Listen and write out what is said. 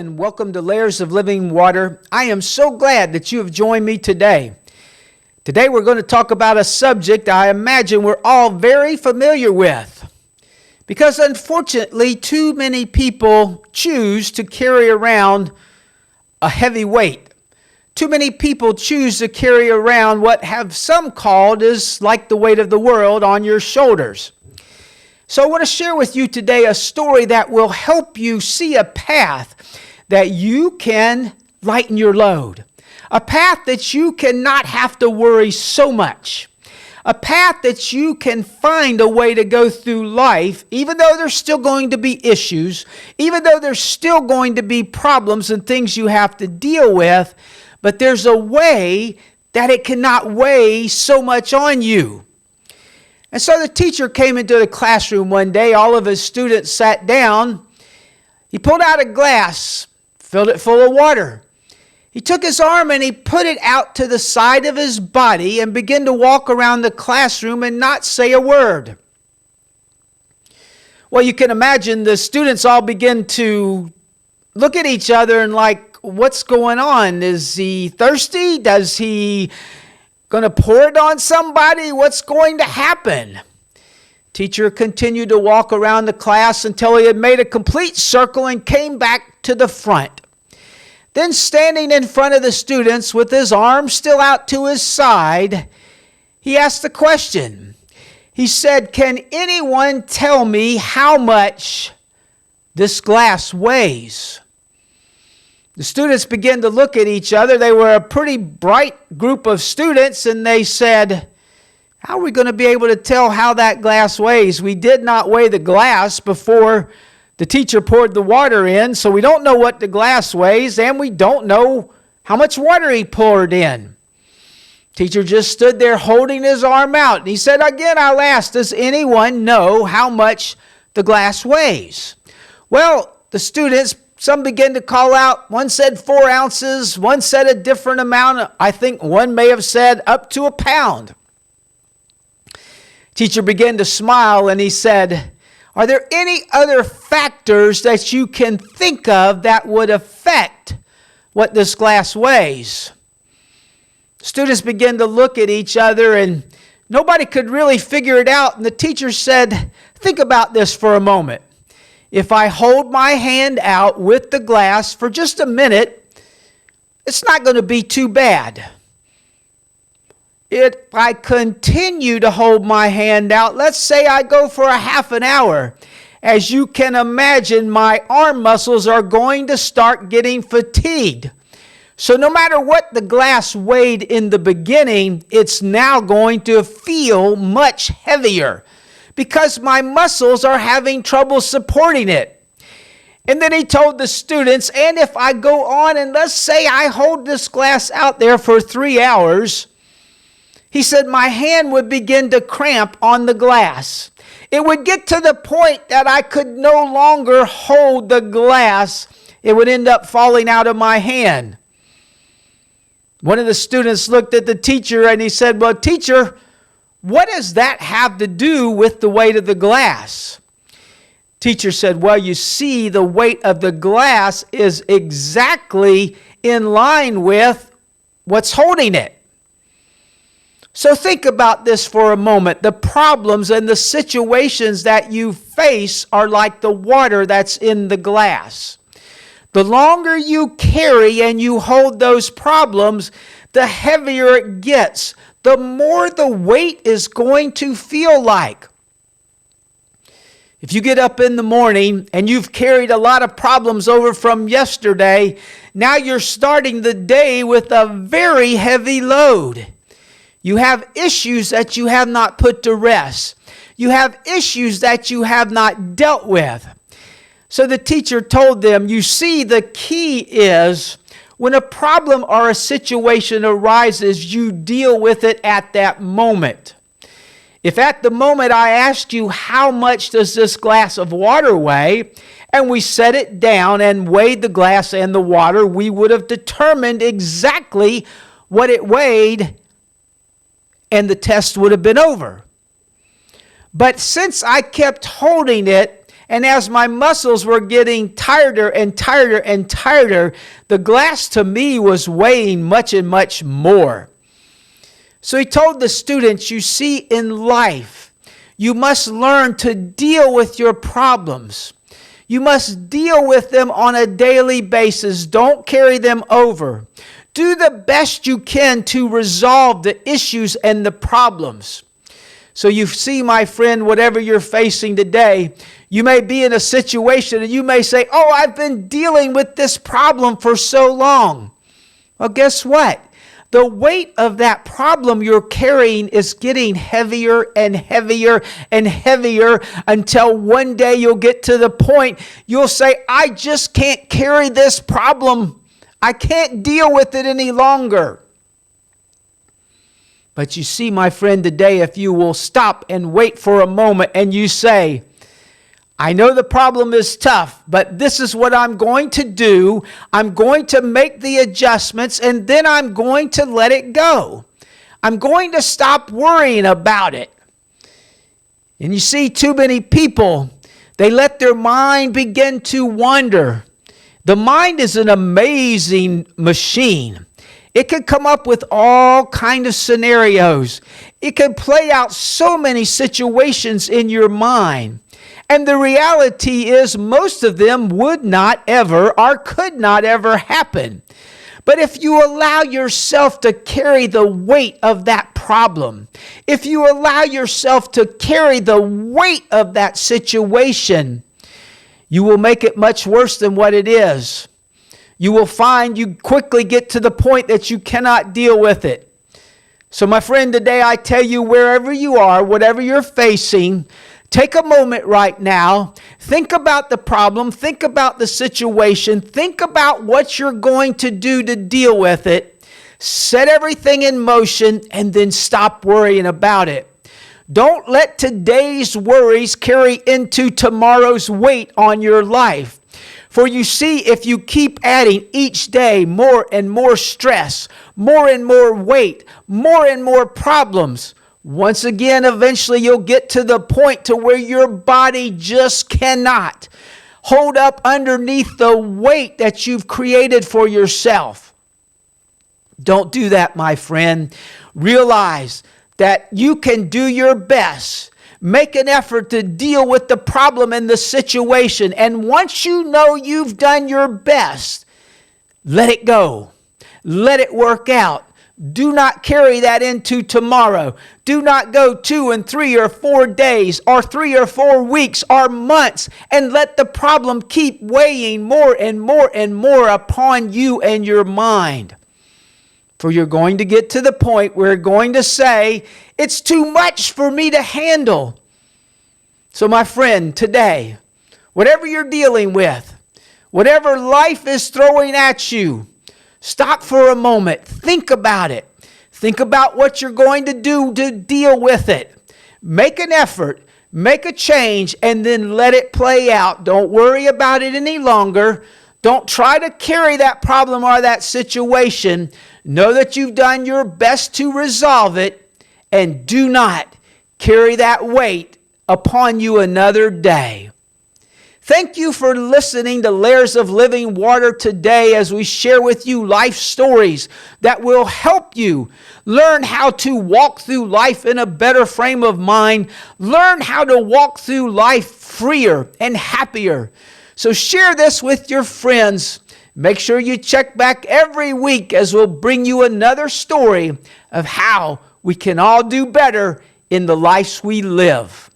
and welcome to Layers of Living Water. I am so glad that you have joined me today. Today we're going to talk about a subject I imagine we're all very familiar with. Because unfortunately, too many people choose to carry around a heavy weight. Too many people choose to carry around what have some called is like the weight of the world on your shoulders. So I want to share with you today a story that will help you see a path that you can lighten your load. A path that you cannot have to worry so much. A path that you can find a way to go through life, even though there's still going to be issues, even though there's still going to be problems and things you have to deal with, but there's a way that it cannot weigh so much on you. And so the teacher came into the classroom one day. All of his students sat down. He pulled out a glass, filled it full of water. He took his arm and he put it out to the side of his body and began to walk around the classroom and not say a word. Well, you can imagine the students all begin to look at each other and like, what's going on? Is he thirsty? Does he going to pour it on somebody? What's going to happen? Teacher continued to walk around the class until he had made a complete circle and came back to the front. Then standing in front of the students with his arm still out to his side, he asked the question. He said, "Can anyone tell me how much this glass weighs?" The students began to look at each other. They were a pretty bright group of students, and they said, "How are we going to be able to tell how that glass weighs? We did not weigh the glass before the teacher poured the water in, so we don't know what the glass weighs, and we don't know how much water he poured in." Teacher just stood there holding his arm out, and he said, "Again, I'll ask, does anyone know how much the glass weighs?" Well, the students, some began to call out. One said 4 ounces. One said a different amount. I think one may have said up to a pound. Teacher began to smile and he said, "Are there any other factors that you can think of that would affect what this glass weighs?" Students began to look at each other and nobody could really figure it out. And the teacher said, "Think about this for a moment. If I hold my hand out with the glass for just a minute, it's not going to be too bad. If I continue to hold my hand out, let's say I go for a half an hour, as you can imagine, my arm muscles are going to start getting fatigued. So no matter what the glass weighed in the beginning, it's now going to feel much heavier, because my muscles are having trouble supporting it." And then he told the students, and if I go on and let's say I hold this glass out there for 3 hours, he said my hand would begin to cramp on the glass. It would get to the point that I could no longer hold the glass. It would end up falling out of my hand. One of the students looked at the teacher and he said, "Well, teacher, what does that have to do with the weight of the glass?" Teacher said, "Well, you see, the weight of the glass is exactly in line with what's holding it." So think about this for a moment. The problems and the situations that you face are like the water that's in the glass. The longer you carry and you hold those problems, the heavier it gets. The more the weight is going to feel like. If you get up in the morning and you've carried a lot of problems over from yesterday, now you're starting the day with a very heavy load. You have issues that you have not put to rest. You have issues that you have not dealt with. So the teacher told them, you see, the key is when a problem or a situation arises, you deal with it at that moment. If at the moment I asked you, how much does this glass of water weigh, and we set it down and weighed the glass and the water, we would have determined exactly what it weighed, and the test would have been over. But since I kept holding it And as my muscles were getting tireder and tireder and tireder, the glass to me was weighing much and much more. So he told the students, you see, in life, you must learn to deal with your problems. You must deal with them on a daily basis. Don't carry them over. Do the best you can to resolve the issues and the problems. So you see, my friend, whatever you're facing today, you may be in a situation and you may say, oh, I've been dealing with this problem for so long. Well, guess what? The weight of that problem you're carrying is getting heavier and heavier and heavier until one day you'll get to the point you'll say, I just can't carry this problem. I can't deal with it any longer. But you see, my friend, today, if you will stop and wait for a moment and you say, I know the problem is tough, but this is what I'm going to do. I'm going to make the adjustments, and then I'm going to let it go. I'm going to stop worrying about it. And you see, too many people, they let their mind begin to wander. The mind is an amazing machine. It can come up with all kinds of scenarios. It can play out so many situations in your mind. And the reality is most of them would not ever or could not ever happen. But if you allow yourself to carry the weight of that problem, if you allow yourself to carry the weight of that situation, you will make it much worse than what it is. You will find you quickly get to the point that you cannot deal with it. So my friend, today I tell you, wherever you are, whatever you're facing, take a moment right now. Think about the problem. Think about the situation. Think about what you're going to do to deal with it. Set everything in motion and then stop worrying about it. Don't let today's worries carry into tomorrow's weight on your life. For you see, if you keep adding each day more and more stress, more and more weight, more and more problems, once again, eventually you'll get to the point to where your body just cannot hold up underneath the weight that you've created for yourself. Don't do that, my friend. Realize that you can do your best. Make an effort to deal with the problem and the situation. And once you know you've done your best, let it go. Let it work out. Do not carry that into tomorrow. Do not go 2 and 3 or 4 days or 3 or 4 weeks or months and let the problem keep weighing more and more and more upon you and your mind. For you're going to get to the point where you're going to say, it's too much for me to handle. So my friend, today, whatever you're dealing with, whatever life is throwing at you, stop for a moment. Think about it. Think about what you're going to do to deal with it. Make an effort. Make a change and then let it play out. Don't worry about it any longer. Don't try to carry that problem or that situation. Know that you've done your best to resolve it, and do not carry that weight upon you another day. Thank you for listening to Layers of Living Water today as we share with you life stories that will help you learn how to walk through life in a better frame of mind. Learn how to walk through life freer and happier. So share this with your friends. Make sure you check back every week as we'll bring you another story of how we can all do better in the lives we live.